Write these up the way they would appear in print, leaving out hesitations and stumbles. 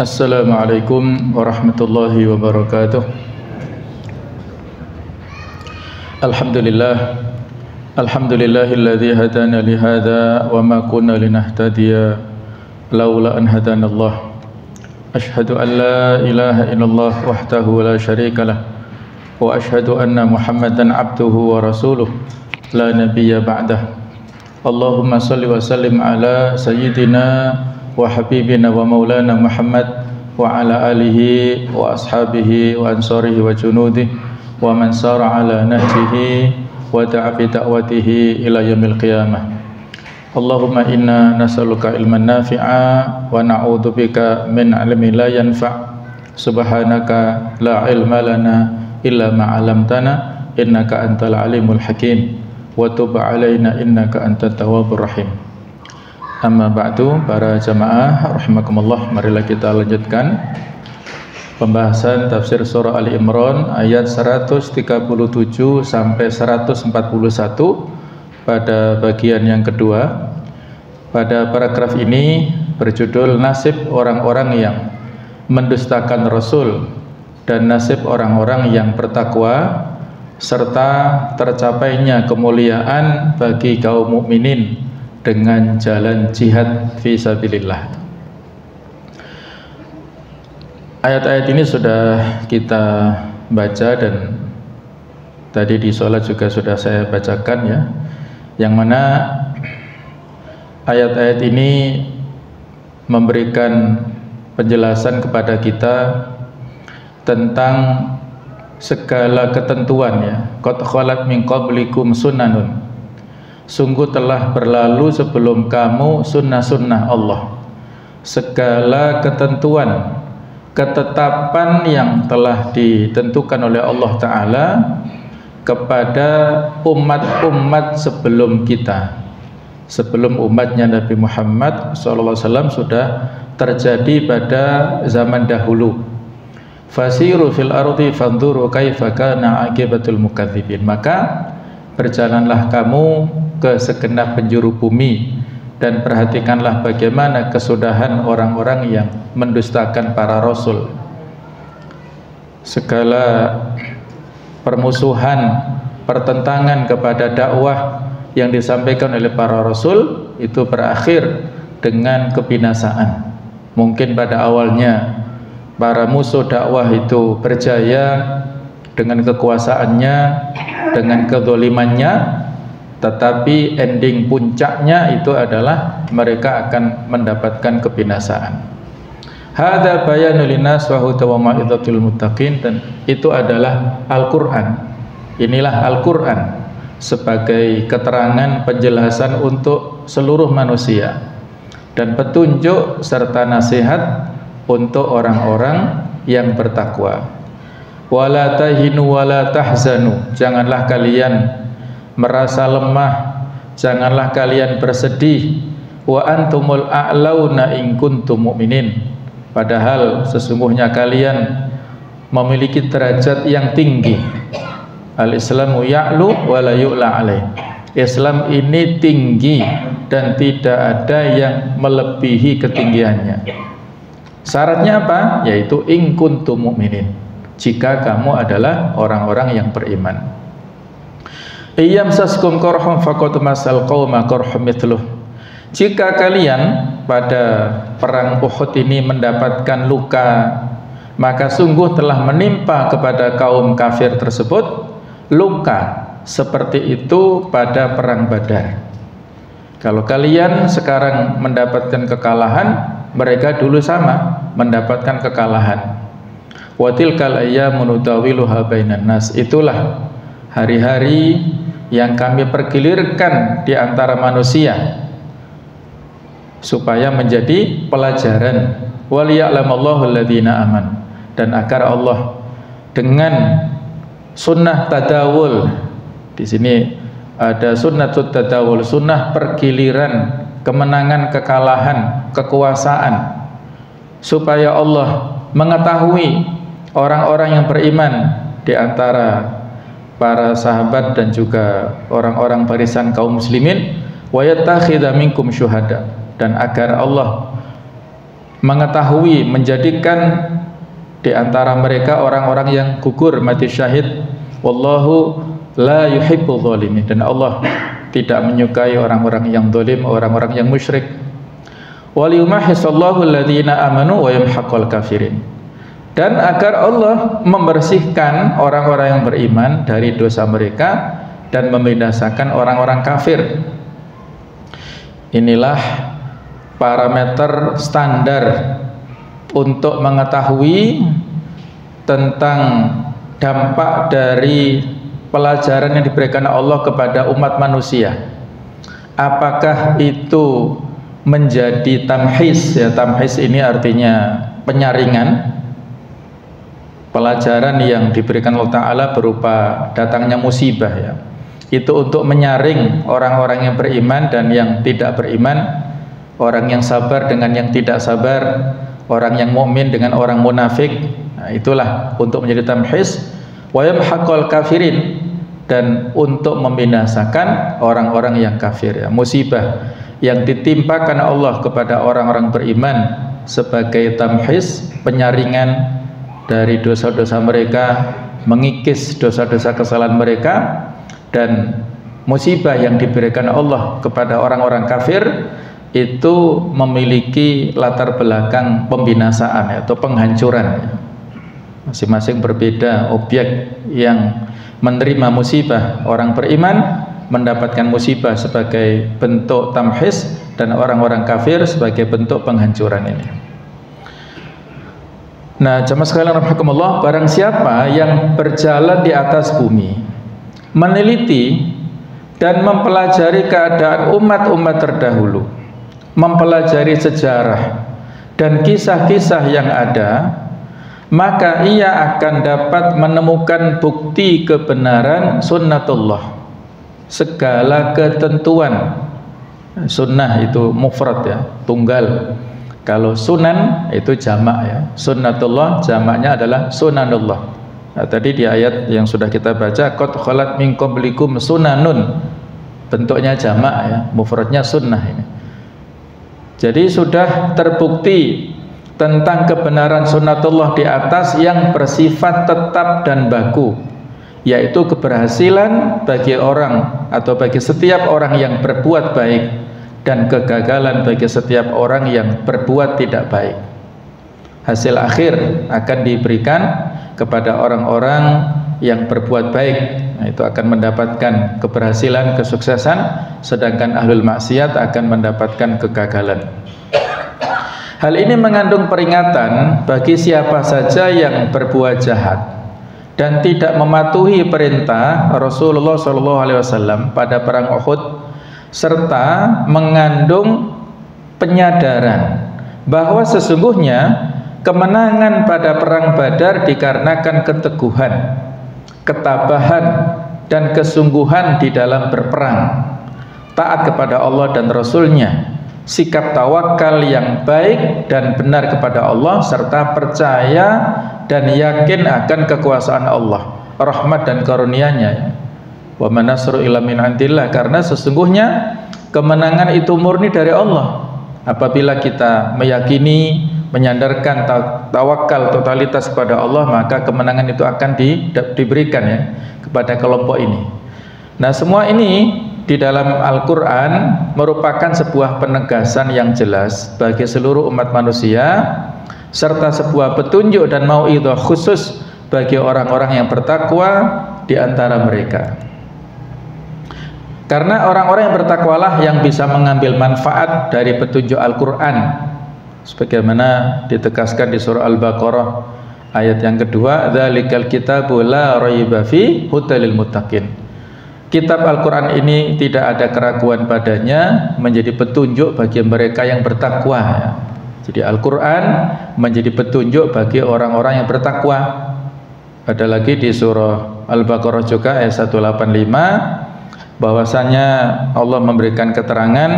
Assalamualaikum warahmatullahi wabarakatuh. Alhamdulillahilladzi hadana li hadza wa ma kunna linahtadiya laula an hadanallah. Asyhadu an la ilaha illallah wahdahu la syarikalah wa asyhadu anna Muhammadan abduhu wa rasuluh la nabiyya ba'dah. Allahumma salli wa sallim ala sayyidina wa habibina wa maulana Muhammad wa ala alihi wa ashabihi wa ansarihi wa junudihi wa man sara ala nahjihi wa da'a bi da'watihi ila yaumil qiyamah. Allahumma inna nas'aluka ilman nafi'a wa na'udzubika min 'ilmin la yanfa'. Subhanaka la ilma lana illa ma 'allamtana innaka antal alimul hakim wa tub 'alaina innaka antat tawwabur rahim. Amma ba'du, para jamaah rahimakumullah, marilah kita lanjutkan pembahasan tafsir surah Ali Imran ayat 137 sampai 141 pada bagian yang kedua. Pada paragraf ini berjudul nasib orang-orang yang mendustakan Rasul dan nasib orang-orang yang bertakwa serta tercapainya kemuliaan bagi kaum mukminin dengan jalan jihad fisabilillah. Ayat-ayat ini sudah kita baca dan tadi di sholat juga sudah saya bacakan ya, yang mana ayat-ayat ini memberikan penjelasan kepada kita tentang segala ketentuan ya. Qad khalat min qablikum sunnanun, sungguh telah berlalu sebelum kamu sunnah-sunnah Allah. Segala ketentuan, ketetapan yang telah ditentukan oleh Allah Ta'ala kepada umat-umat sebelum kita, sebelum umatnya Nabi Muhammad SAW sudah terjadi pada zaman dahulu. Fasiru fil ardi fanzuru kaifa kana aqibatul mukadzibin, maka berjalanlah kamu ke segenap penjuru bumi dan perhatikanlah bagaimana kesudahan orang-orang yang mendustakan para rasul. Segala permusuhan, pertentangan kepada dakwah yang disampaikan oleh para rasul itu berakhir dengan kebinasaan. Mungkin pada awalnya para musuh dakwah itu berjaya dengan kekuasaannya, dengan kezalimannya, tetapi ending puncaknya itu adalah mereka akan mendapatkan kebinasaan. Hadza bayanul linnas wa hudan wa mau'izatul muttaqin, dan itu adalah Al-Qur'an. Inilah Al-Qur'an sebagai keterangan penjelasan untuk seluruh manusia dan petunjuk serta nasihat untuk orang-orang yang bertakwa. Wala tahinu wala tahzanu, janganlah kalian merasa lemah, janganlah kalian bersedih. Wa antumul a'launa in kuntum mu'minin, padahal sesungguhnya kalian memiliki derajat yang tinggi. Al-Islamu ya'lu wa la yu'la alaih, Islam ini tinggi dan tidak ada yang melebihi ketinggiannya. Syaratnya apa? Yaitu in kuntum mu'minin, jika kamu adalah orang-orang yang beriman. Iyam saskum korhum faqad masal qauma korhum mithluh, jika kalian pada perang Uhud ini mendapatkan luka, maka sungguh telah menimpa kepada kaum kafir tersebut luka seperti itu pada perang Badar. Kalau kalian sekarang mendapatkan kekalahan, mereka dulu sama mendapatkan kekalahan. Wa tilkal ayyamu nudawiluha bainan nas, itulah hari-hari yang kami pergilirkan di antara manusia supaya menjadi pelajaran. Waliya'lamallahu alladzina aman, dan agar Allah dengan sunnah tadawul, di sini ada sunnatut tadawul, sunnah pergiliran, kemenangan, kekalahan, kekuasaan, supaya Allah mengetahui orang-orang yang beriman di antara para sahabat dan juga orang-orang barisan kaum muslimin, wa yattakhidha minkum syuhada, dan agar Allah mengetahui, menjadikan di antara mereka orang-orang yang gugur mati syahid. Wallahu la yuhibbul zalimin, dan Allah tidak menyukai orang-orang yang zalim, orang-orang yang musyrik. Wal yumahhisallahu alladziina amanu wa yamhaqul kafirin, dan agar Allah membersihkan orang-orang yang beriman dari dosa mereka dan membinasakan orang-orang kafir. Inilah parameter standar untuk mengetahui tentang dampak dari pelajaran yang diberikan Allah kepada umat manusia. Apakah itu menjadi tamhis, ya, tamhis ini artinya penyaringan, pelajaran yang diberikan Allah Ta'ala berupa datangnya musibah, ya, itu untuk menyaring orang-orang yang beriman dan yang tidak beriman, orang yang sabar dengan yang tidak sabar, orang yang mukmin dengan orang munafik. Nah, itulah untuk menjadi tamhis. Wa yamhaqul kafirin, dan untuk membinasakan orang-orang yang kafir, ya. Musibah yang ditimpakan Allah kepada orang-orang beriman sebagai tamhis, penyaringan dari dosa-dosa mereka, mengikis dosa-dosa kesalahan mereka, dan musibah yang diberikan Allah kepada orang-orang kafir itu memiliki latar belakang pembinasaan atau penghancuran. Masing-masing berbeda objek yang menerima musibah. Orang beriman mendapatkan musibah sebagai bentuk tamhis, dan orang-orang kafir sebagai bentuk penghancuran ini. Nah, jemaah sekalian rahimakumullah, barang siapa yang berjalan di atas bumi, meneliti dan mempelajari keadaan umat-umat terdahulu, mempelajari sejarah dan kisah-kisah yang ada, maka ia akan dapat menemukan bukti kebenaran sunnatullah. Segala ketentuan, sunnah itu mufrad, ya, tunggal. Kalau sunan itu jamak, ya. Sunnatullah jamaknya adalah sunanullah. Nah, tadi di ayat yang sudah kita baca, qad khalat min qablikum sunanun, bentuknya jamak, ya, mufradnya sunnah ini. Jadi sudah terbukti tentang kebenaran sunnatullah di atas yang bersifat tetap dan baku, yaitu keberhasilan bagi orang atau bagi setiap orang yang berbuat baik, dan kegagalan bagi setiap orang yang berbuat tidak baik. Hasil akhir akan diberikan kepada orang-orang yang berbuat baik. Nah, itu akan mendapatkan keberhasilan, kesuksesan, sedangkan ahlul maksiat akan mendapatkan kegagalan. Hal ini mengandung peringatan bagi siapa saja yang berbuat jahat dan tidak mematuhi perintah Rasulullah SAW pada perang Uhud, serta mengandung penyadaran bahwa sesungguhnya kemenangan pada perang Badar dikarenakan keteguhan, ketabahan, dan kesungguhan di dalam berperang, taat kepada Allah dan Rasul-Nya, sikap tawakal yang baik dan benar kepada Allah, serta percaya dan yakin akan kekuasaan Allah, rahmat dan karunia-Nya. Wa manasru illa min indillah, karena sesungguhnya kemenangan itu murni dari Allah. Apabila kita meyakini, menyandarkan tawakal totalitas kepada Allah, maka kemenangan itu akan diberikan, ya, kepada kelompok ini. Nah, semua ini di dalam Al-Quran merupakan sebuah penegasan yang jelas bagi seluruh umat manusia, serta sebuah petunjuk dan mau'idhah khusus bagi orang-orang yang bertakwa di antara mereka. Karena orang-orang yang bertakwalah yang bisa mengambil manfaat dari petunjuk Al-Quran, sebagaimana ditegaskan di surah Al-Baqarah ayat yang kedua, dzalikal kitabu la raiba fi hudalil muttaqin. Kitab Al-Quran ini tidak ada keraguan padanya, menjadi petunjuk bagi mereka yang bertakwa, ya. Jadi Al-Quran menjadi petunjuk bagi orang-orang yang bertakwa. Ada lagi di surah Al-Baqarah juga ayat 185, bahwasanya Allah memberikan keterangan,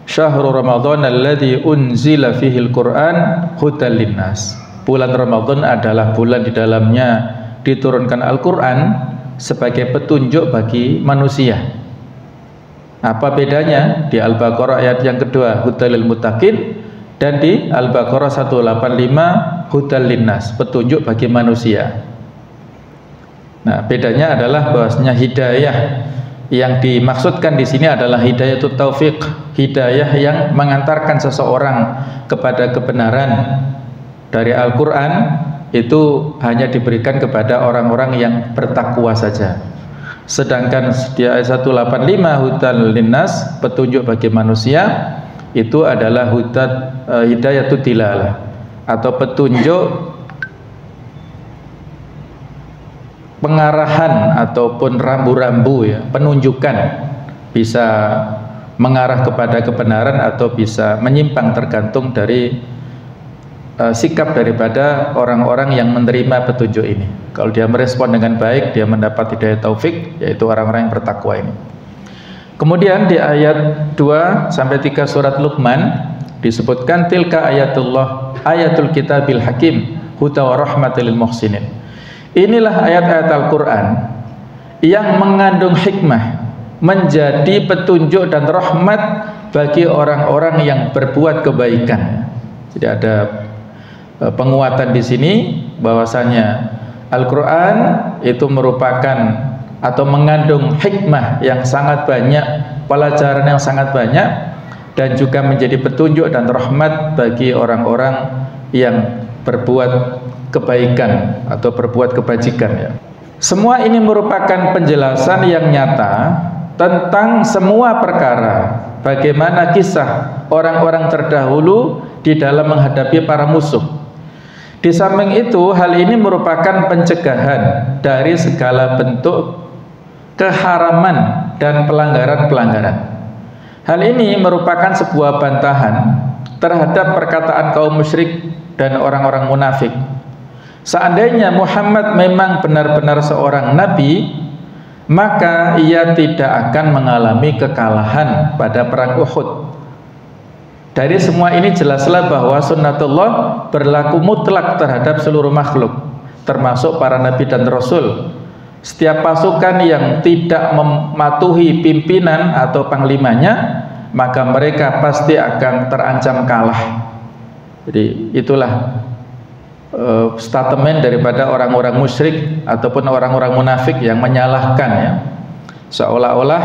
syahrul Ramadan alladzi unzila fihil Quran hudal linnas. Bulan Ramadan adalah bulan di dalamnya diturunkan Al-Quran sebagai petunjuk bagi manusia. Apa bedanya? Di Al-Baqarah ayat yang kedua, hudalil muttaqin, Dan di Al-Baqarah 185 hudal linnas, petunjuk bagi manusia. Nah, bedanya adalah bahwasanya hidayah yang dimaksudkan di sini adalah hidayah taufik, hidayah yang mengantarkan seseorang kepada kebenaran dari Al-Quran, itu hanya diberikan kepada orang-orang yang bertakwa saja. Sedangkan di ayat 185 hudal linnas, petunjuk bagi manusia, itu adalah hidayatul dilalah atau petunjuk pengarahan ataupun rambu-rambu, ya, penunjukan, bisa mengarah kepada kebenaran atau bisa menyimpang tergantung dari sikap daripada orang-orang yang menerima petunjuk ini. Kalau dia merespon dengan baik, dia mendapat hidayah taufik, yaitu orang-orang yang bertakwa ini. Kemudian di ayat 2 sampai 3 surat Luqman disebutkan tilka ayatullah ayatul kitabil hakim huda wa rahmatil lil muhsinin. Inilah ayat-ayat Al-Qur'an yang mengandung hikmah, menjadi petunjuk dan rahmat bagi orang-orang yang berbuat kebaikan. Jadi ada penguatan di sini bahwasanya Al-Qur'an itu merupakan atau mengandung hikmah yang sangat banyak, pelajaran yang sangat banyak, dan juga menjadi petunjuk dan rahmat bagi orang-orang yang berbuat kebaikan atau berbuat kebajikan, ya. Semua ini merupakan penjelasan yang nyata tentang semua perkara, bagaimana kisah orang-orang terdahulu di dalam menghadapi para musuh. Di samping itu, hal ini merupakan pencegahan dari segala bentuk keharaman dan pelanggaran-pelanggaran. Hal ini merupakan sebuah bantahan terhadap perkataan kaum musyrik dan orang-orang munafik. Seandainya Muhammad memang benar-benar seorang nabi, maka ia tidak akan mengalami kekalahan pada perang Uhud. Dari semua ini jelaslah bahwa sunnatullah berlaku mutlak terhadap seluruh makhluk, termasuk para nabi dan rasul. Setiap pasukan yang tidak mematuhi pimpinan atau panglimanya, maka mereka pasti akan terancam kalah. Jadi itulah statement daripada orang-orang musyrik ataupun orang-orang munafik yang menyalahkan, ya, seolah-olah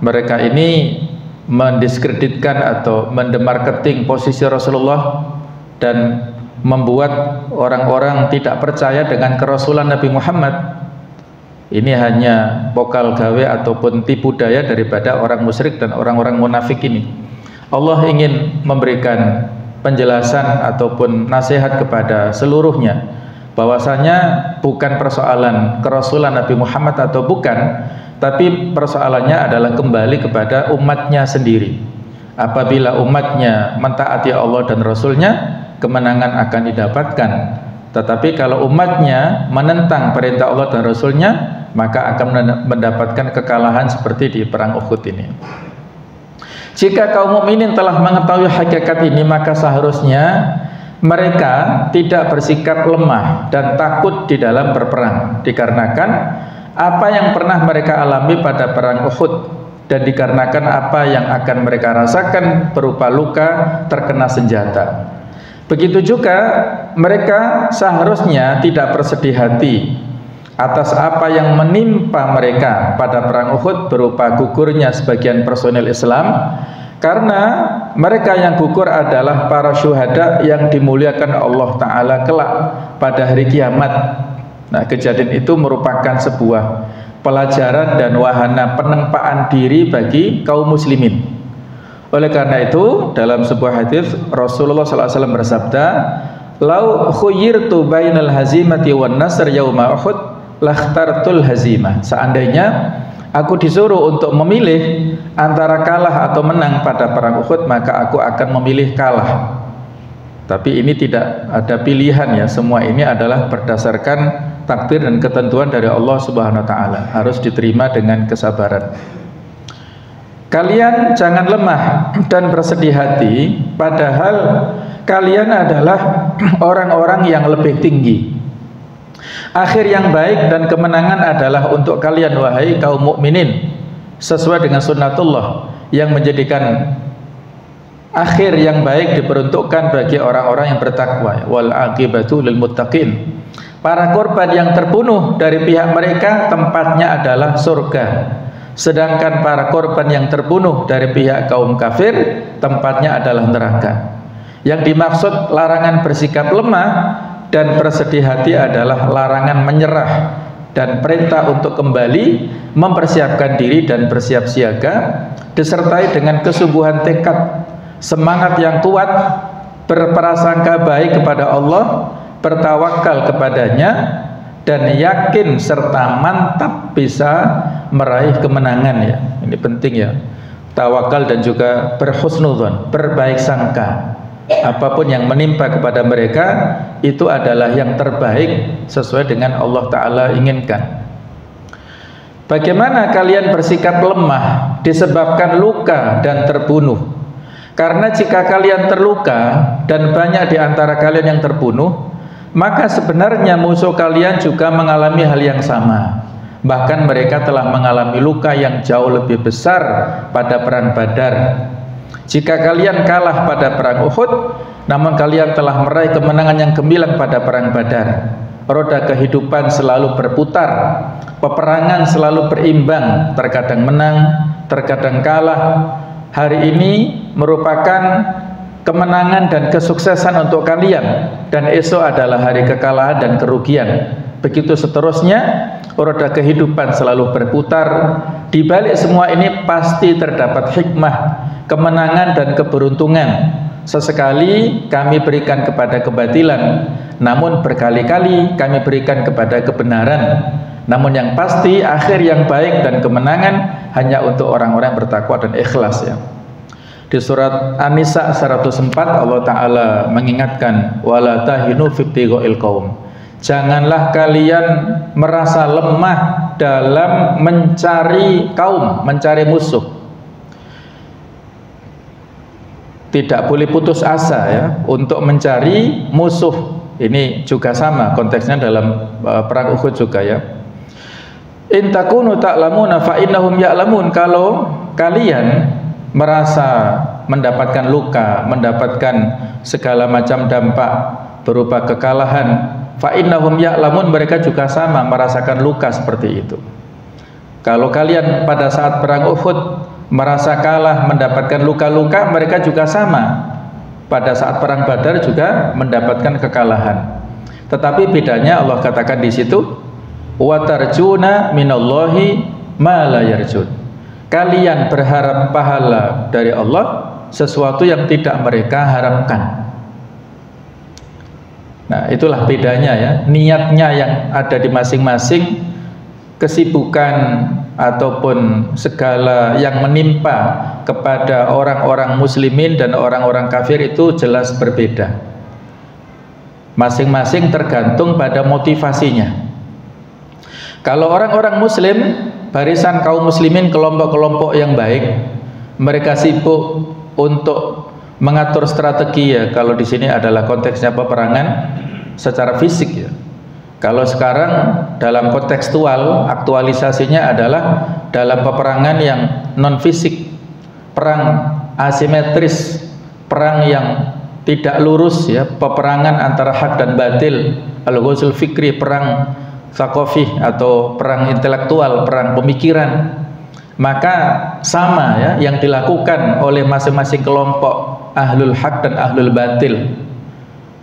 mereka ini mendiskreditkan atau mendemarketing posisi Rasulullah dan membuat orang-orang tidak percaya dengan kerasulan Nabi Muhammad. Ini hanya pokal gawe ataupun tipu daya daripada orang musyrik dan orang-orang munafik ini. Allah ingin memberikan penjelasan ataupun nasihat kepada seluruhnya bahwasanya bukan persoalan kerasulan Nabi Muhammad atau bukan, tapi persoalannya adalah kembali kepada umatnya sendiri. Apabila umatnya mentaati Allah dan Rasulnya, kemenangan akan didapatkan. Tetapi kalau umatnya menentang perintah Allah dan Rasulnya, maka akan mendapatkan kekalahan seperti di perang Uhud ini. Jika kaum mukminin telah mengetahui hakikat ini, maka seharusnya mereka tidak bersikap lemah dan takut di dalam berperang, dikarenakan apa yang pernah mereka alami pada perang Uhud, dan dikarenakan apa yang akan mereka rasakan berupa luka terkena senjata. Begitu juga mereka seharusnya tidak bersedih hati atas apa yang menimpa mereka pada perang Uhud berupa gugurnya sebagian personel Islam, karena mereka yang gugur adalah para syuhada yang dimuliakan Allah Ta'ala kelak pada hari kiamat. Nah, kejadian itu merupakan sebuah pelajaran dan wahana penempaan diri bagi kaum muslimin. Oleh karena itu, dalam sebuah hadis Rasulullah SAW bersabda, "Lau khuyirtu bainal hazimati wan nasr yauma Uhud, lakhtartul hazimah." Seandainya aku disuruh untuk memilih antara kalah atau menang pada perang Uhud, maka aku akan memilih kalah. Tapi ini tidak ada pilihan, ya. Semua ini adalah berdasarkan takdir dan ketentuan dari Allah Subhanahu wa taala. Harus diterima dengan kesabaran. Kalian jangan lemah dan bersedih hati, padahal kalian adalah orang-orang yang lebih tinggi. Akhir yang baik dan kemenangan adalah untuk kalian, wahai kaum mukminin, sesuai dengan sunnatullah yang menjadikan akhir yang baik diperuntukkan bagi orang-orang yang bertakwa. Wal aqibatu lil muttaqin. Para korban yang terbunuh dari pihak mereka tempatnya adalah surga. Sedangkan para korban yang terbunuh dari pihak kaum kafir tempatnya adalah neraka. Yang dimaksud larangan bersikap lemah dan bersedih hati adalah larangan menyerah dan perintah untuk kembali mempersiapkan diri dan bersiap siaga, disertai dengan kesungguhan tekad, semangat yang kuat, berprasangka baik kepada Allah, bertawakal kepadanya, dan yakin serta mantap bisa meraih kemenangan. Ya, ini penting ya, tawakal dan juga berhusnudzon, berbaik sangka. Apapun yang menimpa kepada mereka itu adalah yang terbaik sesuai dengan Allah Ta'ala inginkan. Bagaimana kalian bersikap lemah disebabkan luka dan terbunuh? Karena jika kalian terluka dan banyak di antara kalian yang terbunuh, maka sebenarnya musuh kalian juga mengalami hal yang sama. Bahkan mereka telah mengalami luka yang jauh lebih besar pada perang Badar. Jika kalian kalah pada perang Uhud, namun kalian telah meraih kemenangan yang gemilang pada perang Badar. Roda kehidupan selalu berputar, peperangan selalu berimbang, terkadang menang, terkadang kalah. Hari ini merupakan kemenangan dan kesuksesan untuk kalian, dan esok adalah hari kekalahan dan kerugian. Begitu seterusnya, roda kehidupan selalu berputar. Di balik semua ini pasti terdapat hikmah, kemenangan dan keberuntungan. Sesekali kami berikan kepada kebatilan, namun berkali-kali kami berikan kepada kebenaran. Namun yang pasti akhir yang baik dan kemenangan hanya untuk orang-orang yang bertakwa dan ikhlas. Ya. Di surat An-Nisa 104 Allah Ta'ala mengingatkan, wala tahinu fi ibtigha'il qaum. Janganlah kalian merasa lemah dalam mencari kaum, mencari musuh. Tidak boleh putus asa ya untuk mencari musuh. Ini juga sama konteksnya dalam perang Uhud juga ya. In takunu ta'lamuna fa innahum ya'lamun. Kalau kalian merasa mendapatkan luka, mendapatkan segala macam dampak berupa kekalahan, fa innahum ya'lamun, mereka juga sama merasakan luka seperti itu. Kalau kalian pada saat perang Uhud merasa kalah, mendapatkan luka-luka, mereka juga sama pada saat perang Badar juga mendapatkan kekalahan. Tetapi bedanya Allah katakan di situ, wa tarjuna minallahi ma la yarjun. Kalian berharap pahala dari Allah sesuatu yang tidak mereka harapkan. Nah, itulah bedanya ya, niatnya yang ada di masing-masing, kesibukan ataupun segala yang menimpa kepada orang-orang muslimin dan orang-orang kafir itu jelas berbeda. Masing-masing tergantung pada motivasinya. Kalau orang-orang muslim, barisan kaum muslimin, kelompok-kelompok yang baik, mereka sibuk untuk mengatur strategi ya. Kalau di sini adalah konteksnya peperangan secara fisik ya. Kalau sekarang dalam kontekstual, aktualisasinya adalah dalam peperangan yang non fisik, perang asimetris, perang yang tidak lurus ya, peperangan antara hak dan batil, al-ghazul fikri, perang thaqafih atau perang intelektual, perang pemikiran. Maka sama ya yang dilakukan oleh masing-masing kelompok ahlul hak dan ahlul batil.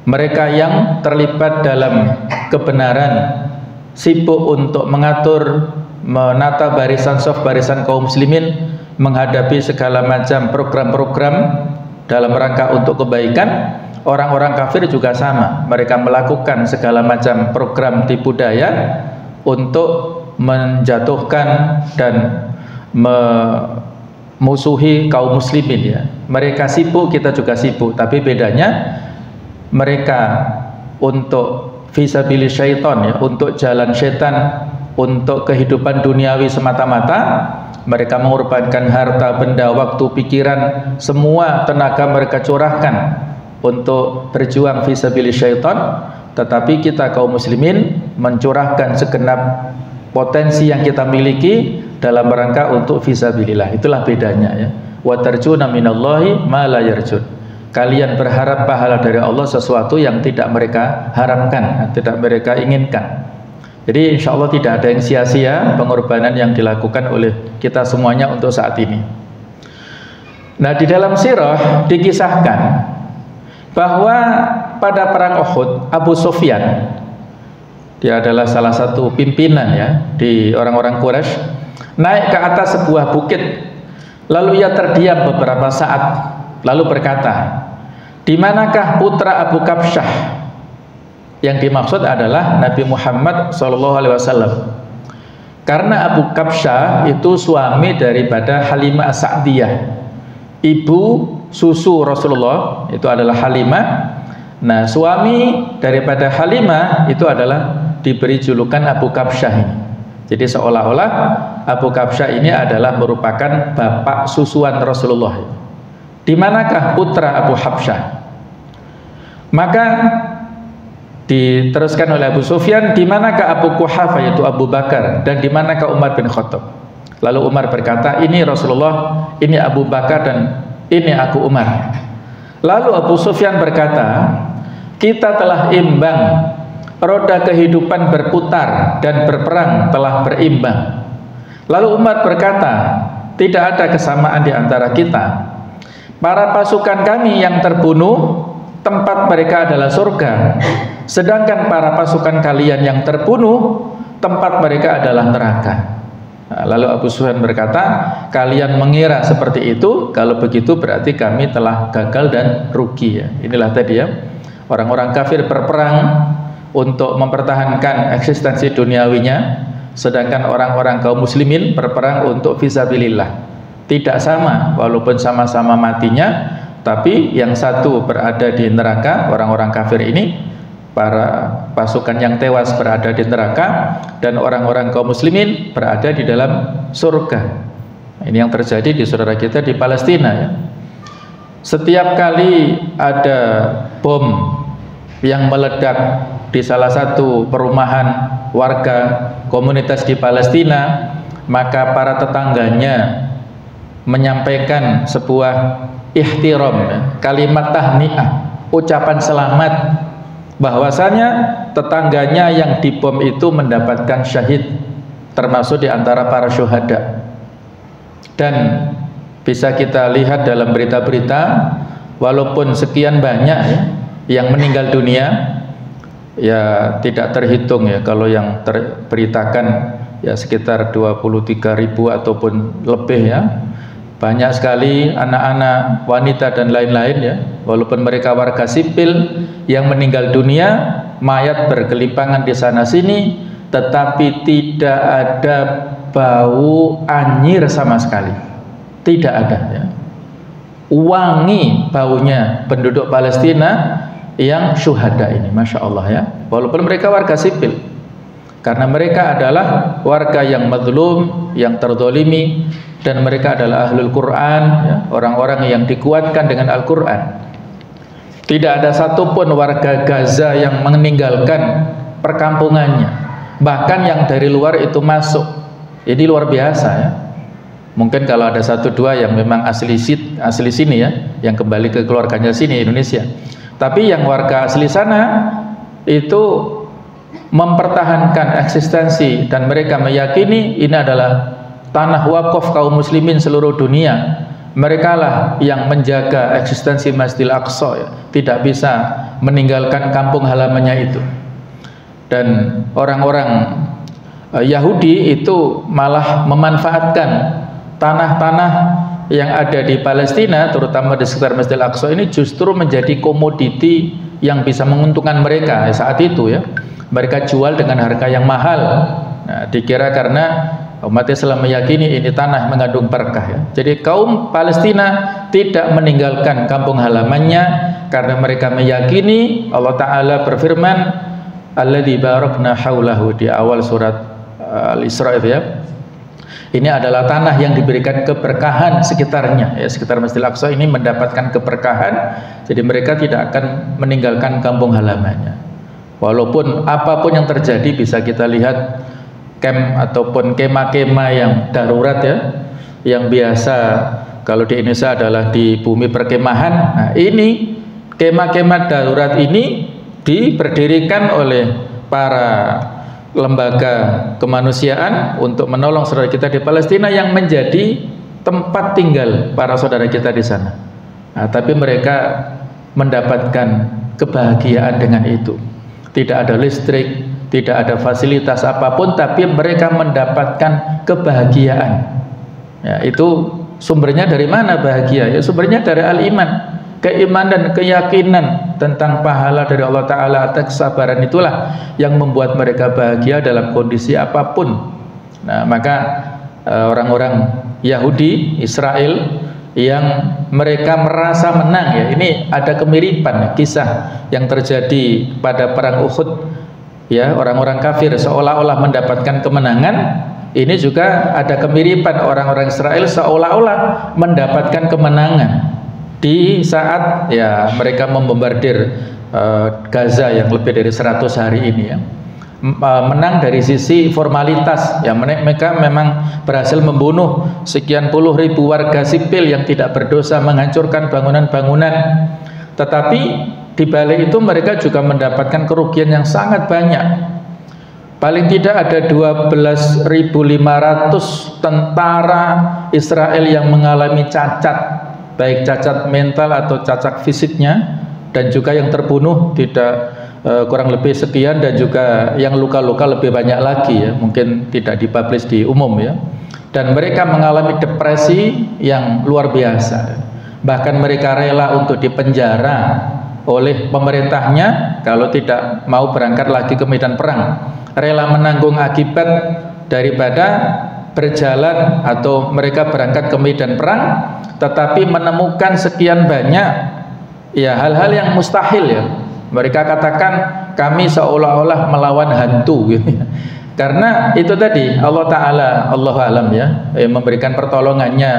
Mereka yang terlibat dalam kebenaran sibuk untuk mengatur, menata barisan saf, barisan kaum muslimin, menghadapi segala macam program-program dalam rangka untuk kebaikan. Orang-orang kafir juga sama, mereka melakukan segala macam program tipu daya untuk menjatuhkan dan memusuhi kaum muslimin ya. Mereka sibuk, kita juga sibuk, tapi bedanya mereka untuk fisabilis syaitan ya, untuk jalan syaitan, untuk kehidupan duniawi semata-mata, mereka mengorbankan harta, benda, waktu, pikiran, semua tenaga mereka curahkan untuk berjuang fisabilis syaitan. Tetapi kita kaum muslimin mencurahkan segenap potensi yang kita miliki dalam rangka untuk fisabilillah. Itulah bedanya ya. wa tarjuna minallahi ma la yarjun. Kalian berharap pahala dari Allah sesuatu yang tidak mereka harapkan, tidak mereka inginkan. Jadi insya Allah tidak ada yang sia-sia pengorbanan yang dilakukan oleh kita semuanya untuk saat ini. Nah, di dalam sirah dikisahkan bahwa pada perang Uhud, Abu Sufyan, dia adalah salah satu pimpinan ya di orang-orang Quraisy, naik ke atas sebuah bukit, lalu ia terdiam beberapa saat, lalu berkata, "Di manakah putra Abu Kabsyah?" Yang dimaksud adalah Nabi Muhammad SAW. Karena Abu Kabsyah itu suami daripada Halimah As-Sa'diyah, ibu susu Rasulullah, itu adalah Halimah. Nah, suami daripada Halimah itu adalah diberi julukan Abu Kabsyah ini. Jadi seolah-olah Abu Kabsyah ini adalah merupakan bapak susuan Rasulullah. Di manakah putra Abu Habsyah? Maka diteruskan oleh Abu Sufyan, di manakah Abu Quhafah yaitu Abu Bakar, dan di manakah Umar bin Khattab? Lalu Umar berkata, ini Rasulullah, ini Abu Bakar, dan ini aku Umar. Lalu Abu Sufyan berkata, kita telah imbang, roda kehidupan berputar dan berperang telah berimbang. Lalu Umar berkata, tidak ada kesamaan di antara kita. Para pasukan kami yang terbunuh, tempat mereka adalah surga, sedangkan para pasukan kalian yang terbunuh, tempat mereka adalah neraka. Nah, lalu Abu Sufyan berkata, kalian mengira seperti itu, kalau begitu berarti kami telah gagal dan rugi ya. Inilah tadi ya, orang-orang kafir berperang untuk mempertahankan eksistensi duniawinya, sedangkan orang-orang kaum muslimin berperang untuk fisabilillah. Tidak sama, walaupun sama-sama matinya, tapi yang satu berada di neraka, orang-orang kafir ini, para pasukan yang tewas berada di neraka, dan orang-orang kaum muslimin berada di dalam surga. Ini yang terjadi di saudara kita di Palestina ya. Setiap kali ada bom yang meledak di salah satu perumahan warga komunitas di Palestina, maka para tetangganya menyampaikan sebuah ihtiram, kalimat tahniah, ucapan selamat, bahwasanya tetangganya yang dibom itu mendapatkan syahid, termasuk di antara para syuhada. Dan bisa kita lihat dalam berita-berita, walaupun sekian banyak ya, yang meninggal dunia, ya tidak terhitung ya, kalau yang terberitakan ya sekitar 23.000 ataupun lebih ya. Banyak sekali anak-anak, wanita dan lain-lain ya, walaupun mereka warga sipil yang meninggal dunia, mayat bergelimpangan di sana sini, tetapi tidak ada bau anyir sama sekali, tidak ada ya. Wangi baunya penduduk Palestina yang syuhada ini, masya Allah ya, walaupun mereka warga sipil, karena mereka adalah warga yang mazlum, yang terzalimi, dan mereka adalah ahlul Quran ya, orang-orang yang dikuatkan dengan Al-Quran. Tidak ada satupun warga Gaza yang meninggalkan perkampungannya, bahkan yang dari luar itu masuk. Ini luar biasa ya. Mungkin kalau ada satu dua yang memang asli sini ya, yang kembali ke keluarganya sini Indonesia, tapi yang warga asli sana itu mempertahankan eksistensi, dan mereka meyakini ini adalah tanah wakaf kaum muslimin seluruh dunia. Mereka lah yang menjaga eksistensi Masjidil Aqsa ya. Tidak bisa meninggalkan kampung halamannya itu. Dan orang-orang Yahudi itu malah memanfaatkan tanah-tanah yang ada di Palestina, terutama di sekitar Masjidil Aqsa ini, justru menjadi komoditi yang bisa menguntungkan mereka saat itu ya. Mereka jual dengan harga yang mahal. Nah, dikira karena umat Islam meyakini ini tanah mengandung berkah ya. Jadi kaum Palestina tidak meninggalkan kampung halamannya karena mereka meyakini Allah Ta'ala berfirman, alladzi barakna haulahu, di awal surat Al-Isra itu ya. Ini adalah tanah yang diberikan keberkahan sekitarnya ya, sekitar Masjidil Aqsa ini mendapatkan keberkahan. Jadi mereka tidak akan meninggalkan kampung halamannya. Walaupun apapun yang terjadi, bisa kita lihat camp ataupun kema-kema yang darurat ya, yang biasa kalau di Indonesia adalah di bumi perkemahan. Nah, ini kemah-kemah darurat ini diberdirikan oleh para lembaga kemanusiaan untuk menolong saudara kita di Palestina yang menjadi tempat tinggal para saudara kita di sana. Nah, tapi mereka mendapatkan kebahagiaan dengan itu. Tidak ada listrik, tidak ada fasilitas apapun, tapi mereka mendapatkan kebahagiaan. Ya, itu sumbernya dari mana bahagia? Ya, sumbernya dari al-iman. Keimanan dan keyakinan tentang pahala dari Allah Ta'ala atas kesabaran itulah yang membuat mereka bahagia dalam kondisi apapun. Nah, maka orang-orang Yahudi, Israel yang mereka merasa menang, ya, ini ada kemiripan kisah yang terjadi pada perang Uhud, ya, orang-orang kafir seolah-olah mendapatkan kemenangan. Ini juga ada kemiripan orang-orang Israel seolah-olah mendapatkan kemenangan di saat ya mereka membombardir Gaza yang lebih dari 100 hari ini, ya. Menang dari sisi formalitas, ya, mereka memang berhasil membunuh sekian puluh ribu warga sipil yang tidak berdosa, menghancurkan bangunan-bangunan. Tetapi di balik itu mereka juga mendapatkan kerugian yang sangat banyak. Paling tidak ada 12.500 tentara Israel yang mengalami cacat, baik cacat mental atau cacat fisiknya, dan juga yang terbunuh tidak kurang lebih sekian, dan juga yang luka-luka lebih banyak lagi, ya, mungkin tidak dipublish di umum, ya. Dan mereka mengalami depresi yang luar biasa, bahkan mereka rela untuk dipenjara oleh pemerintahnya kalau tidak mau berangkat lagi ke medan perang, rela menanggung akibat daripada berjalan atau mereka berangkat ke medan perang tetapi menemukan sekian banyak, ya, hal-hal yang mustahil, ya. Mereka katakan kami seolah-olah melawan hantu, gitu. Karena itu tadi Allah Ta'ala, Allahu alam, ya, memberikan pertolongannya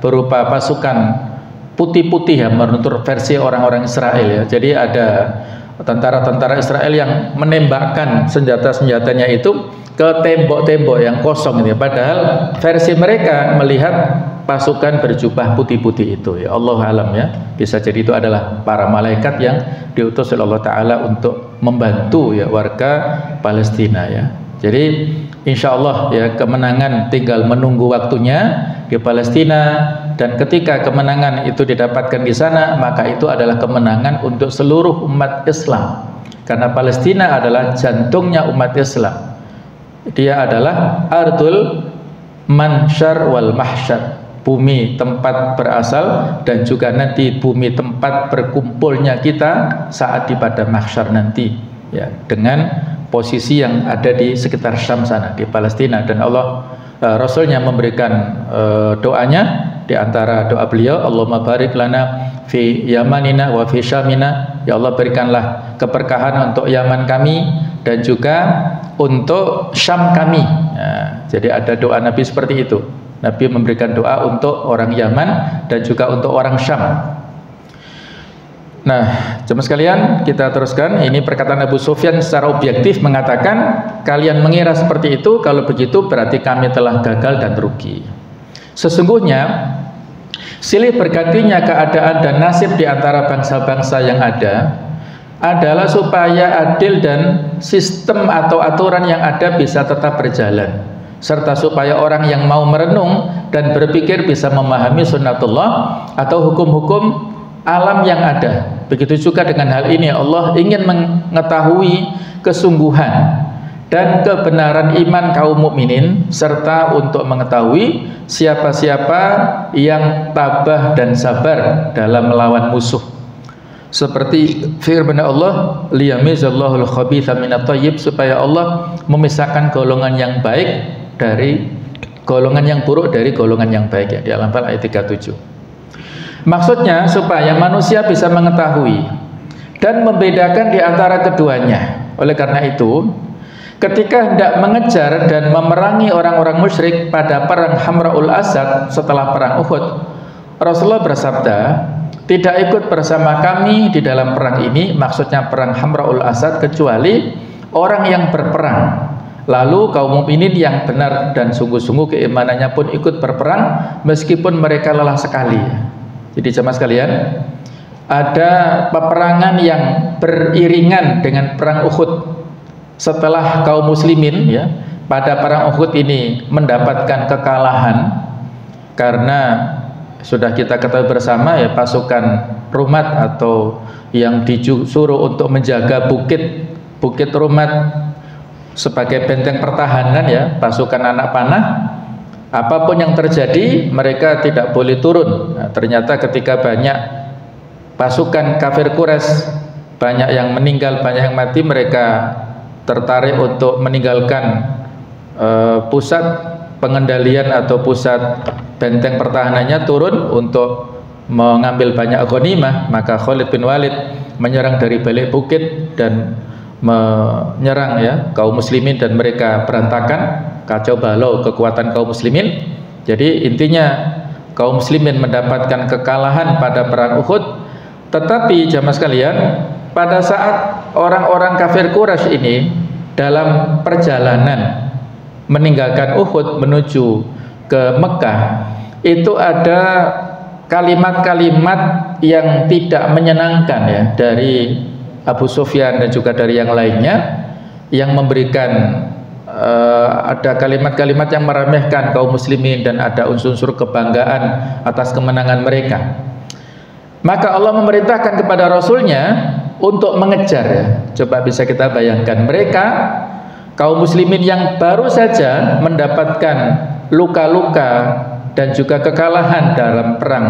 berupa pasukan putih-putih, ya, menurut versi orang-orang Israel, ya. Jadi ada tentara-tentara Israel yang menembakkan senjata-senjatanya itu ke tembok-tembok yang kosong, ya. Padahal versi mereka melihat pasukan berjubah putih-putih itu, ya, Allah alam, ya. Bisa jadi itu adalah para malaikat yang diutus oleh Allah Ta'ala untuk membantu, ya, warga Palestina, ya. Jadi insya Allah, ya, kemenangan tinggal menunggu waktunya di Palestina, dan ketika kemenangan itu didapatkan di sana, maka itu adalah kemenangan untuk seluruh umat Islam, karena Palestina adalah jantungnya umat Islam. Dia adalah ardul mansyar wal mahsyar, bumi tempat berasal dan juga nanti bumi tempat berkumpulnya kita saat di pada mahsyar nanti, ya, dengan posisi yang ada di sekitar Syam sana di Palestina. Dan Allah Rasulnya memberikan doanya, di antara doa beliau, Allahumma barik lana fi yamanina wa fi syamina, ya Allah berikanlah keberkahan untuk Yaman kami dan juga untuk Syam kami, ya. Jadi ada doa Nabi seperti itu. Nabi memberikan doa untuk orang Yaman dan juga untuk orang Syam. Nah, jemaah sekalian, kita teruskan. Ini perkataan Abu Sufyan secara objektif mengatakan, kalian mengira seperti itu, kalau begitu berarti kami telah gagal dan rugi. Sesungguhnya silih bergantinya keadaan dan nasib di antara bangsa-bangsa yang ada adalah supaya adil dan sistem atau aturan yang ada bisa tetap berjalan, serta supaya orang yang mau merenung dan berpikir bisa memahami sunnatullah atau hukum-hukum alam yang ada. Begitu juga dengan hal ini, Allah ingin mengetahui kesungguhan dan kebenaran iman kaum mukminin, serta untuk mengetahui siapa-siapa yang tabah dan sabar dalam melawan musuh. Seperti firman Allah, liyamizallahul khabitha minat thayyib, supaya Allah memisahkan golongan yang baik dari golongan yang buruk dari golongan yang baik, ya, di Al-Anfal ayat 37. Maksudnya supaya manusia bisa mengetahui dan membedakan di antara keduanya. Oleh karena itu, ketika hendak mengejar dan memerangi orang-orang musyrik pada perang Hamraul Asad setelah perang Uhud, Rasulullah bersabda, tidak ikut bersama kami di dalam perang ini, maksudnya perang Hamraul Asad, kecuali orang yang berperang Lalu kaum mukminin yang benar dan sungguh-sungguh keimanannya pun ikut berperang meskipun mereka lelah sekali. Jadi jemaah sekalian, ada peperangan yang beriringan dengan perang Uhud. Setelah kaum muslimin ya pada perang Uhud ini mendapatkan kekalahan karena sudah kita ketahui bersama ya, pasukan Rumat atau yang disuruh untuk menjaga bukit Rumat sebagai benteng pertahanan ya, pasukan anak panah, apapun yang terjadi mereka tidak boleh turun. Nah, ternyata ketika banyak pasukan kafir Quraisy, banyak yang meninggal, banyak yang mati, mereka tertarik untuk meninggalkan pusat pengendalian atau pusat benteng pertahanannya, turun untuk mengambil banyak ghanimah. Maka Khalid bin Walid menyerang dari balik bukit dan menyerang ya kaum muslimin, dan mereka berantakan, kacau balau kekuatan kaum muslimin. Jadi intinya kaum muslimin mendapatkan kekalahan pada perang Uhud. Tetapi jamaah sekalian, pada saat orang-orang kafir Quraisy ini dalam perjalanan meninggalkan Uhud menuju ke Mekah, itu ada kalimat-kalimat yang tidak menyenangkan ya dari Abu Sufyan dan juga dari yang lainnya, yang memberikan ada kalimat-kalimat yang meremehkan kaum muslimin dan ada unsur-unsur kebanggaan atas kemenangan mereka. Maka Allah memerintahkan kepada Rasulnya untuk mengejar ya. Coba bisa kita bayangkan, mereka kaum muslimin yang baru saja mendapatkan luka-luka dan juga kekalahan dalam perang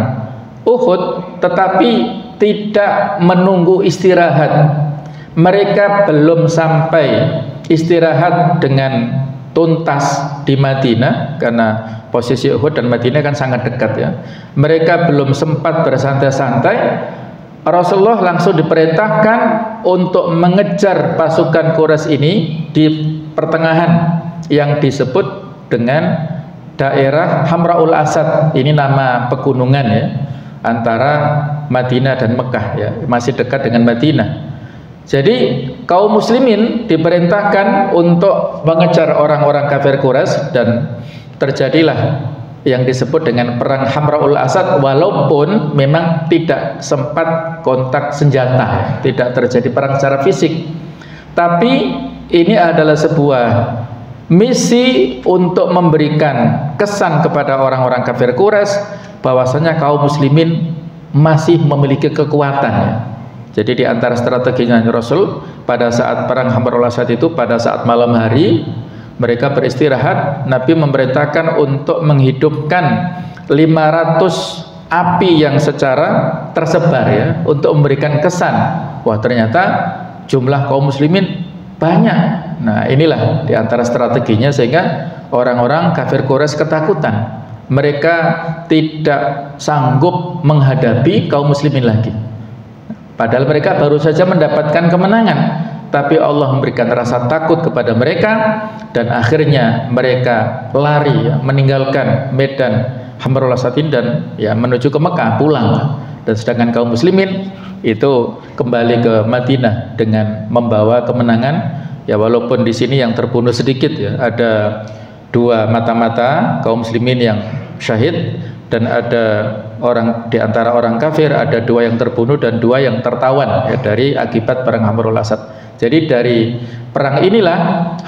Uhud, tetapi tidak menunggu istirahat. Mereka belum sampai istirahat dengan tuntas di Madinah, karena posisi Uhud dan Madinah kan sangat dekat ya. Mereka belum sempat bersantai-santai, Rasulullah langsung diperintahkan untuk mengejar pasukan Quraisy ini di pertengahan yang disebut dengan daerah Hamraul Asad. Ini nama pegunungan ya, antara Madinah dan Mekah ya, masih dekat dengan Madinah. Jadi kaum muslimin diperintahkan untuk mengejar orang-orang kafir Quraisy, dan terjadilah yang disebut dengan perang Hamraul Asad, walaupun memang tidak sempat kontak senjata, tidak terjadi perang secara fisik. Tapi ini adalah sebuah misi untuk memberikan kesan kepada orang-orang kafir Quraisy bahwasanya kaum muslimin masih memiliki kekuatan. Jadi di antara strateginya Rasul pada saat perang Hamraul Asad itu, pada saat malam hari mereka beristirahat, Nabi memerintahkan untuk menghidupkan 500 api yang secara tersebar ya, untuk memberikan kesan, wah ternyata jumlah kaum muslimin banyak. Nah inilah di antara strateginya, sehingga orang-orang kafir Quraisy ketakutan. Mereka tidak sanggup menghadapi kaum muslimin lagi, padahal mereka baru saja mendapatkan kemenangan. Tapi Allah memberikan rasa takut kepada mereka, dan akhirnya mereka lari ya, meninggalkan medan Hamraul Asad dan ya menuju ke Mekah, pulang. Dan sedangkan kaum muslimin itu kembali ke Madinah dengan membawa kemenangan ya, walaupun di sini yang terbunuh sedikit ya, ada 2 mata-mata kaum muslimin yang syahid, dan ada orang di antara orang kafir, ada 2 yang terbunuh dan 2 yang tertawan ya, dari akibat perang Hamraul Asad. Jadi dari perang inilah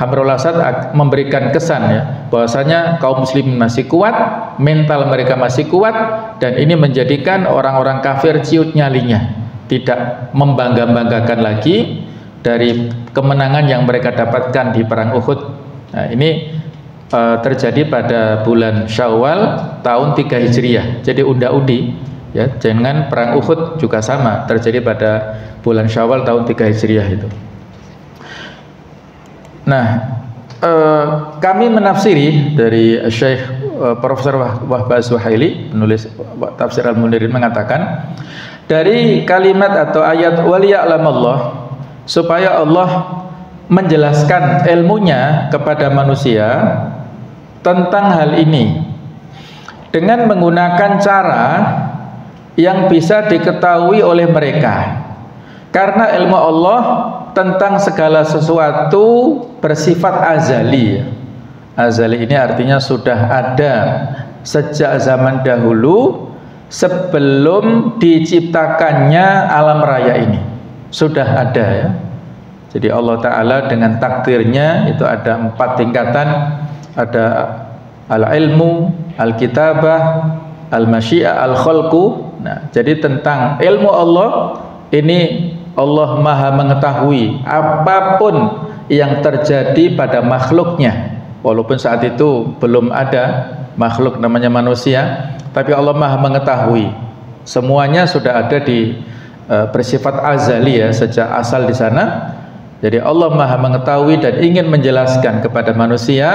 Hamraul Asad memberikan kesan ya, bahwasanya kaum muslimin masih kuat, mental mereka masih kuat, dan ini menjadikan orang-orang kafir ciut nyalinya, tidak membangga-banggakan lagi dari kemenangan yang mereka dapatkan di perang Uhud. Nah, ini terjadi pada bulan Syawal tahun 3 Hijriah. Jadi unda-undi ya, dengan perang Uhud juga sama, terjadi pada bulan Syawal tahun 3 Hijriah itu. Nah, kami menafsiri dari Syekh Profesor Wahbah Zuhaili, penulis Tafsir Al-Munirin, mengatakan dari kalimat atau ayat waliya'lamallah, supaya Allah menjelaskan ilmunya kepada manusia tentang hal ini dengan menggunakan cara yang bisa diketahui oleh mereka, karena ilmu Allah tentang segala sesuatu bersifat azali. Azali ini artinya sudah ada sejak zaman dahulu, sebelum diciptakannya alam raya ini sudah ada ya. Jadi Allah Ta'ala dengan takdirnya itu ada 4 tingkatan, ada al-ilmu, al-kitabah, al-masyiah, al-khalqu. Nah, jadi tentang ilmu Allah ini, Allah maha mengetahui apapun yang terjadi pada makhluknya, walaupun saat itu belum ada makhluk namanya manusia, tapi Allah maha mengetahui semuanya, sudah ada di bersifat azali ya, sejak asal di sana. Jadi Allah maha mengetahui dan ingin menjelaskan kepada manusia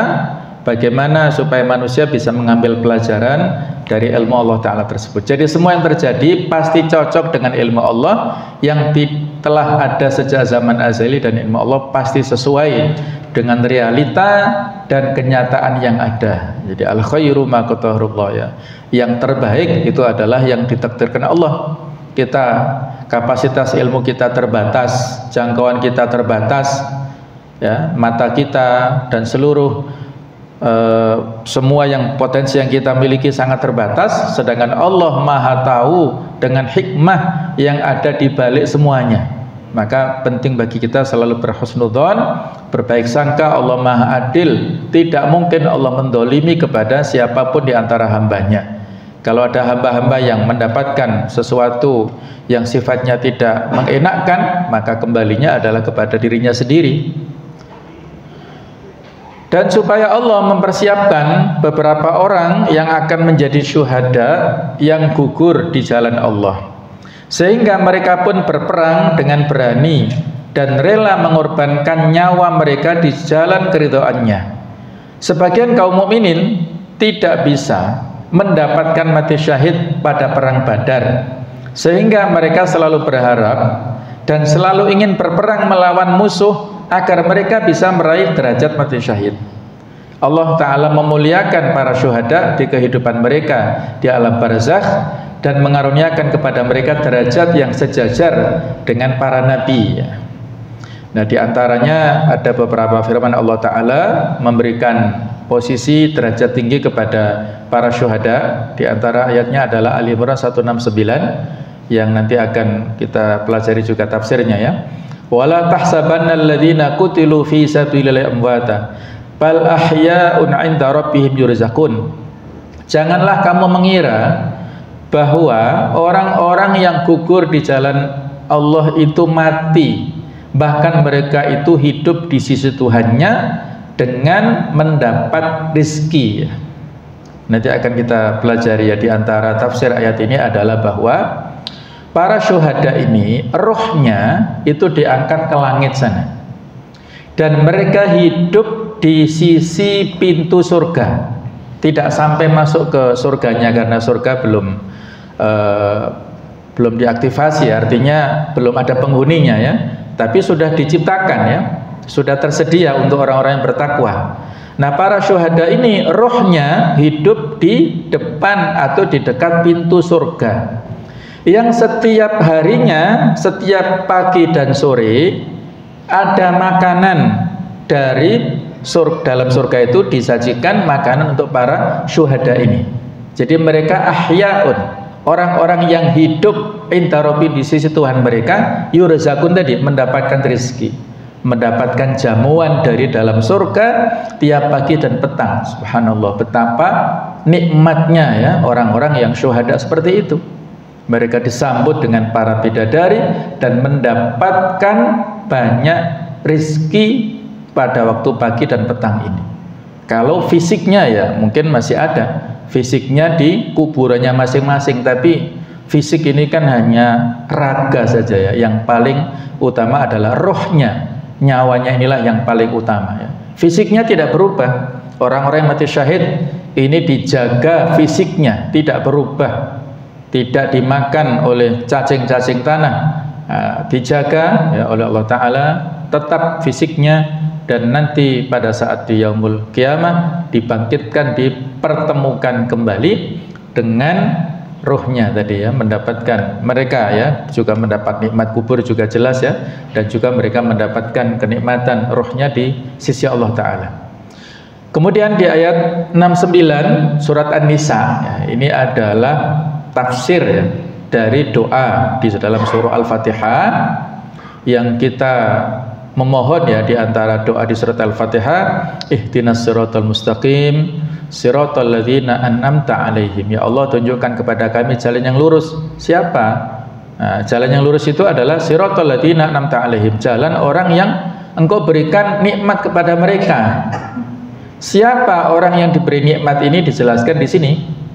bagaimana supaya manusia bisa mengambil pelajaran dari ilmu Allah Ta'ala tersebut. Jadi semua yang terjadi pasti cocok dengan ilmu Allah yang telah ada sejak zaman azali, dan ilmu Allah pasti sesuai dengan realita dan kenyataan yang ada. Jadi al khairu ma qadarullah ya. Yang terbaik itu adalah yang ditakdirkan Allah. Kita kapasitas ilmu kita terbatas, jangkauan kita terbatas ya, mata kita dan seluruh semua yang potensi yang kita miliki sangat terbatas, sedangkan Allah maha tahu dengan hikmah yang ada di balik semuanya. Maka penting bagi kita selalu berhusnudzon, berbaik sangka. Allah maha adil, tidak mungkin Allah mendolimi kepada siapapun di antara hambanya. Kalau ada hamba-hamba yang mendapatkan sesuatu yang sifatnya tidak mengenakkan, maka kembalinya adalah kepada dirinya sendiri. Dan supaya Allah mempersiapkan beberapa orang yang akan menjadi syuhada yang gugur di jalan Allah, sehingga mereka pun berperang dengan berani dan rela mengorbankan nyawa mereka di jalan keridhaannya. Sebagian kaum mukminin tidak bisa mendapatkan mati syahid pada perang Badar, sehingga mereka selalu berharap dan selalu ingin berperang melawan musuh agar mereka bisa meraih derajat mati syahid. Allah Ta'ala memuliakan para syuhada di kehidupan mereka di alam barzakh dan mengaruniakan kepada mereka derajat yang sejajar dengan para nabi. Nah, di antaranya ada beberapa firman Allah Ta'ala memberikan posisi derajat tinggi kepada para syuhada. Di antara ayatnya adalah Ali Imran 169 yang nanti akan kita pelajari juga tafsirnya ya. Wala tahsabanna alladziina qutilu fi sabilillahi amwata bal ahya'un 'inda rabbihim yurzaqun. Janganlah kamu mengira bahwa orang-orang yang gugur di jalan Allah itu mati, bahkan mereka itu hidup di sisi Tuhannya dengan mendapat rizki. Nanti akan kita pelajari ya. Di antara tafsir ayat ini adalah bahwa para syuhada ini rohnya itu diangkat ke langit sana, dan mereka hidup di sisi pintu surga, tidak sampai masuk ke surganya karena surga belum diaktifasi, artinya belum ada penghuninya ya, tapi sudah diciptakan ya, sudah tersedia untuk orang-orang yang bertakwa. Nah, para syuhada ini rohnya hidup di depan atau di dekat pintu surga, yang setiap harinya, setiap pagi dan sore ada makanan dari surga. Dalam surga itu disajikan makanan untuk para syuhada ini. Jadi mereka ahya'un, orang-orang yang hidup inda rabbi, di sisi Tuhan mereka, yurzaqun tadi, mendapatkan rezeki, mendapatkan jamuan dari dalam surga tiap pagi dan petang. Subhanallah, betapa nikmatnya ya orang-orang yang syuhada seperti itu. Mereka disambut dengan para bidadari dan mendapatkan banyak rizki pada waktu pagi dan petang ini. Kalau fisiknya ya mungkin masih ada, fisiknya di kuburannya masing-masing, tapi fisik ini kan hanya raga saja ya. Yang paling utama adalah rohnya, nyawanya inilah yang paling utama ya. Fisiknya tidak berubah. Orang-orang yang mati syahid ini dijaga fisiknya, tidak berubah, tidak dimakan oleh cacing-cacing tanah, dijaga ya oleh Allah Ta'ala, tetap fisiknya, dan nanti pada saat di yaumul kiamah dibangkitkan, dipertemukan kembali dengan ruhnya tadi ya, mendapatkan mereka ya juga mendapat nikmat kubur juga jelas ya, dan juga mereka mendapatkan kenikmatan ruhnya di sisi Allah Ta'ala. Kemudian di ayat 69 surat An-Nisa ya, ini adalah tafsir ya, dari doa di dalam surah Al-Fatihah yang kita memohon ya, di antara doa di surat Al-Fatihah, ihdinas siratal mustaqim siratal ladzina an'amta alaihim. Ya Allah, tunjukkan kepada kami jalan yang lurus. Siapa? Nah, jalan yang lurus itu adalah siratal ladzina an'amta alaihim, jalan orang yang Engkau berikan nikmat kepada mereka. Siapa orang yang diberi nikmat ini dijelaskan di sini.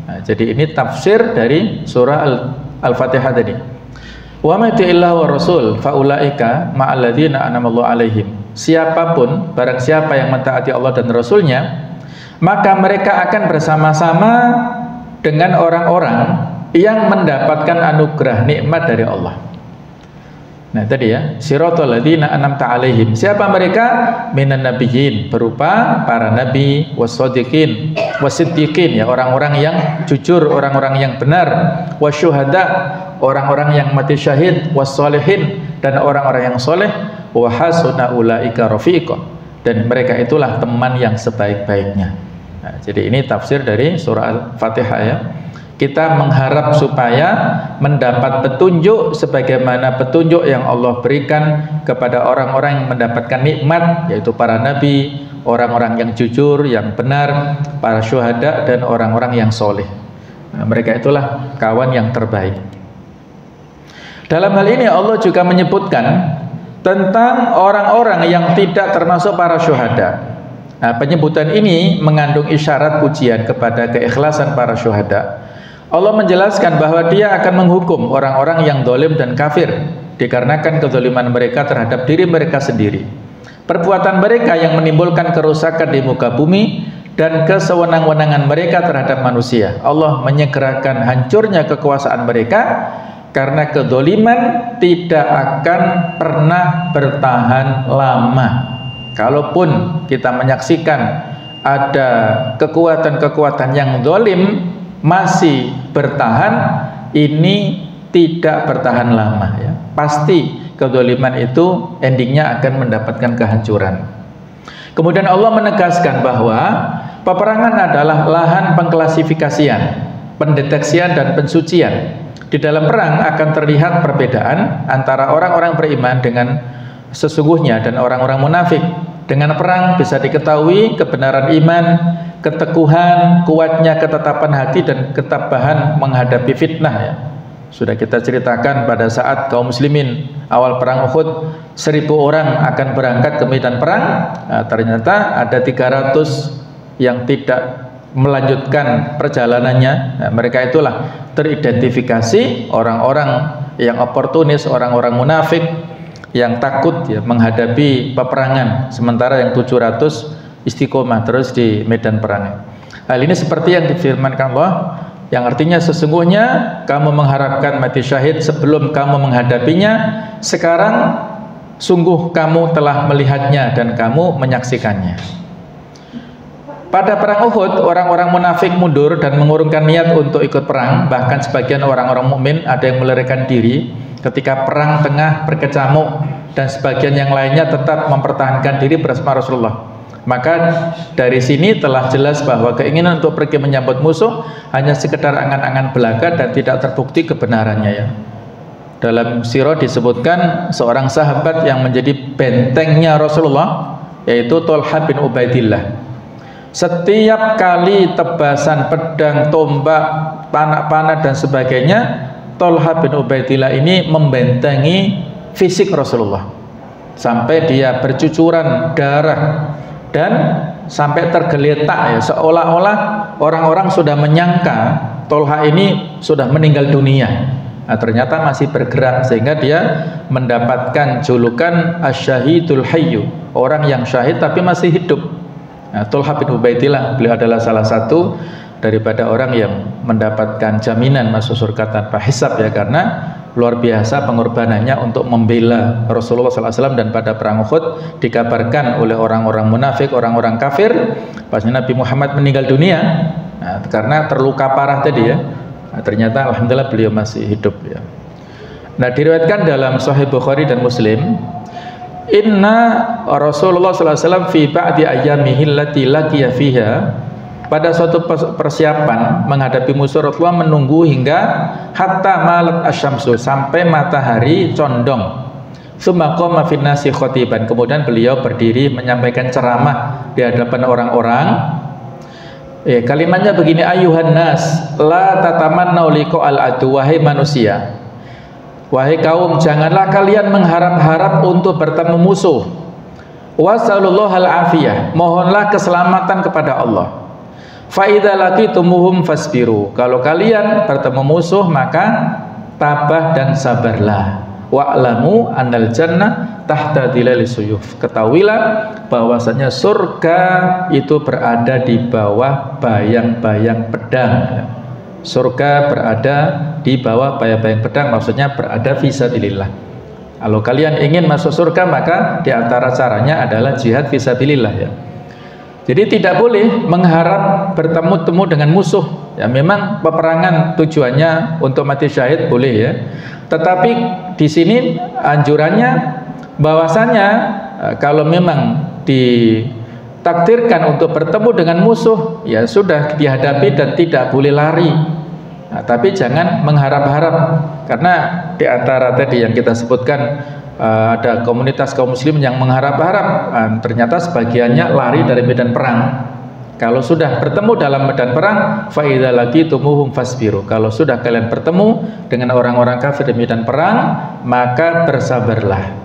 Nah, jadi ini tafsir dari surah Al-Fatihah tadi. Wa may yuti'illahu wa rasul faulaika ma'al ladzina an'amallahu alaihim. Siapapun, barang siapa yang mentaati Allah dan Rasulnya, maka mereka akan bersama-sama dengan orang-orang yang mendapatkan anugerah nikmat dari Allah. Nah tadi ya, siratal ladzina an'amta alaihim. Siapa mereka? Minan nabiyyin, berupa para nabi, wassadiqin, wasiddiqin ya, orang-orang yang jujur, orang-orang yang benar, wasyuhada, orang-orang yang mati syahid, wassalihin, dan orang-orang yang soleh, wa hasuna ulaika rafiqa, dan mereka itulah teman yang sebaik-baiknya. Nah, jadi ini tafsir dari surah Al-Fatihah ya. Kita mengharap supaya mendapat petunjuk sebagaimana petunjuk yang Allah berikan kepada orang-orang yang mendapatkan nikmat, yaitu para nabi, orang-orang yang jujur, yang benar, para syuhada, dan orang-orang yang soleh. Nah, mereka itulah kawan yang terbaik. Dalam hal ini Allah juga menyebutkan tentang orang-orang yang tidak termasuk para syuhada. Nah, penyebutan ini mengandung isyarat pujian kepada keikhlasan para syuhada. Allah menjelaskan bahwa Dia akan menghukum orang-orang yang zalim dan kafir dikarenakan kezaliman mereka terhadap diri mereka sendiri. Perbuatan mereka yang menimbulkan kerusakan di muka bumi dan kesewenang-wenangan mereka terhadap manusia. Allah menyegerakan hancurnya kekuasaan mereka karena kezaliman tidak akan pernah bertahan lama. Kalaupun kita menyaksikan ada kekuatan-kekuatan yang zalim masih bertahan, ini tidak bertahan lama ya. Pasti kezaliman itu endingnya akan mendapatkan kehancuran. Kemudian Allah menegaskan bahwa peperangan adalah lahan pengklasifikasian, pendeteksian dan pensucian. Di dalam perang akan terlihat perbedaan antara orang-orang beriman dengan sesungguhnya dan orang-orang munafik. Dengan perang bisa diketahui kebenaran iman, keteguhan, kuatnya ketetapan hati, dan ketabahan menghadapi fitnah ya. Sudah kita ceritakan pada saat kaum muslimin awal perang Uhud, 1000 orang akan berangkat ke medan perang. Nah, ternyata ada 300 yang tidak melanjutkan perjalanannya. Nah, mereka itulah teridentifikasi orang-orang yang oportunis, orang-orang munafik yang takut ya menghadapi peperangan, sementara yang 700 istiqomah terus di medan perang. Hal ini seperti yang difirmankan Allah, yang artinya sesungguhnya kamu mengharapkan mati syahid sebelum kamu menghadapinya, sekarang sungguh kamu telah melihatnya dan kamu menyaksikannya. Pada perang Uhud, orang-orang munafik mundur dan mengurungkan niat untuk ikut perang. Bahkan sebagian orang-orang mukmin ada yang melarikan diri ketika perang tengah berkecamuk, dan sebagian yang lainnya tetap mempertahankan diri bersama Rasulullah. Maka dari sini telah jelas bahwa keinginan untuk pergi menyambut musuh hanya sekedar angan-angan belaka dan tidak terbukti kebenarannya ya. Dalam sirah disebutkan seorang sahabat yang menjadi bentengnya Rasulullah, yaitu Thalhah bin Ubaidillah. Setiap kali tebasan pedang, tombak, panah dan sebagainya, Thalhah bin Ubaidillah ini membentengi fisik Rasulullah sampai dia bercucuran darah dan sampai tergeletak ya, seolah-olah orang-orang sudah menyangka Thalhah ini sudah meninggal dunia. Nah, ternyata masih bergerak sehingga dia mendapatkan julukan asyahidul hayyu, orang yang syahid tapi masih hidup. Nah, Thalhah bin Ubaidillah, beliau adalah salah satu daripada orang yang mendapatkan jaminan masuk surga tanpa hisab ya, karena luar biasa pengorbanannya untuk membela Rasulullah SAW. Dan pada perang Uhud dikabarkan oleh orang-orang munafik, orang-orang kafir, pas Nabi Muhammad meninggal dunia, nah, karena terluka parah tadi ya, Nah, ternyata alhamdulillah beliau masih hidup ya. Nah, diriwayatkan dalam Sahih Bukhari dan Muslim, inna Rasulullah SAW fi ba'di ayyamihi allati laqiya fiha, pada suatu persiapan menghadapi musuh, Rasulullah menunggu hingga hatta malat asyamsu, sampai matahari condong. Tsumma qama fin nasi khatiban, kemudian beliau berdiri menyampaikan ceramah di hadapan orang-orang. Kalimatnya begini, ayuhan nas la tatamannau liqa'al adu, wahai manusia, wahai kaum, janganlah kalian mengharap-harap untuk bertemu musuh. Wasallallahu al-afiyah, mohonlah keselamatan kepada Allah. Fa idza laqitumuhum fasbiru, kalau kalian bertemu musuh maka tabah dan sabarlah. Wa'lamu annal jannah tahta dhilali suyuf, ketahuilah bahwasanya surga itu berada di bawah bayang-bayang pedang. Surga berada di bawah bayang-bayang pedang, maksudnya berada fisabilillah. Kalau kalian ingin masuk surga maka di antara caranya adalah jihad fisabilillah ya. Jadi tidak boleh mengharap bertemu-temu dengan musuh. Ya, memang peperangan tujuannya untuk mati syahid boleh ya. Tetapi di sini anjurannya bahwasanya kalau memang ditakdirkan untuk bertemu dengan musuh, ya sudah dihadapi dan tidak boleh lari. Nah, tapi jangan mengharap-harap, karena di antara tadi yang kita sebutkan ada komunitas kaum muslim yang mengharap-harap, ternyata sebagiannya lari dari medan perang. Kalau sudah bertemu dalam medan perang, fa idza laqitumuhum fasbiru, kalau sudah kalian bertemu dengan orang-orang kafir di medan perang, maka bersabarlah.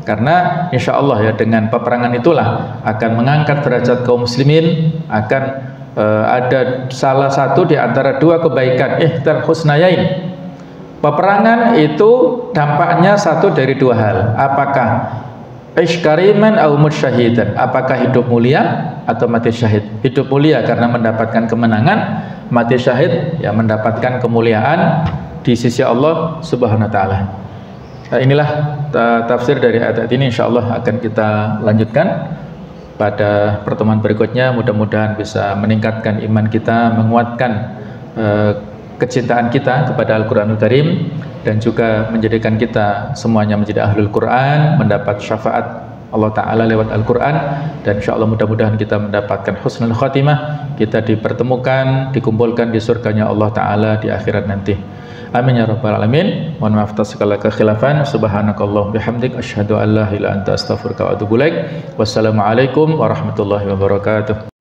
Karena insya Allah ya, dengan peperangan itulah akan mengangkat derajat kaum muslimin, akan ada salah satu di antara dua kebaikan, ihtal husnayain. Peperangan itu dampaknya satu dari dua hal. Apakah ishkariman au mutsyahidan, apakah hidup mulia atau mati syahid. Hidup mulia karena mendapatkan kemenangan, mati syahid ya mendapatkan kemuliaan di sisi Allah Subhanahu wa taala. Nah, inilah tafsir dari ayat ini, insyaallah akan kita lanjutkan pada pertemuan berikutnya. Mudah-mudahan bisa meningkatkan iman kita, menguatkan kecintaan kita kepada Al-Quranul Karim, dan juga menjadikan kita semuanya menjadi ahlul Quran, mendapat syafaat Allah Ta'ala lewat Al-Quran, dan insya Allah mudah-mudahan kita mendapatkan husnul khatimah, kita dipertemukan, dikumpulkan di surganya Allah Ta'ala di akhirat nanti. Amin ya rabbal alamin. Mohon maaf atas segala kekhilafan. Subhanakallah bihamdik, asyhadu an la ilaha illa anta astaghfiruka wa atubu ilaik. Wassalamualaikum warahmatullahi wabarakatuh.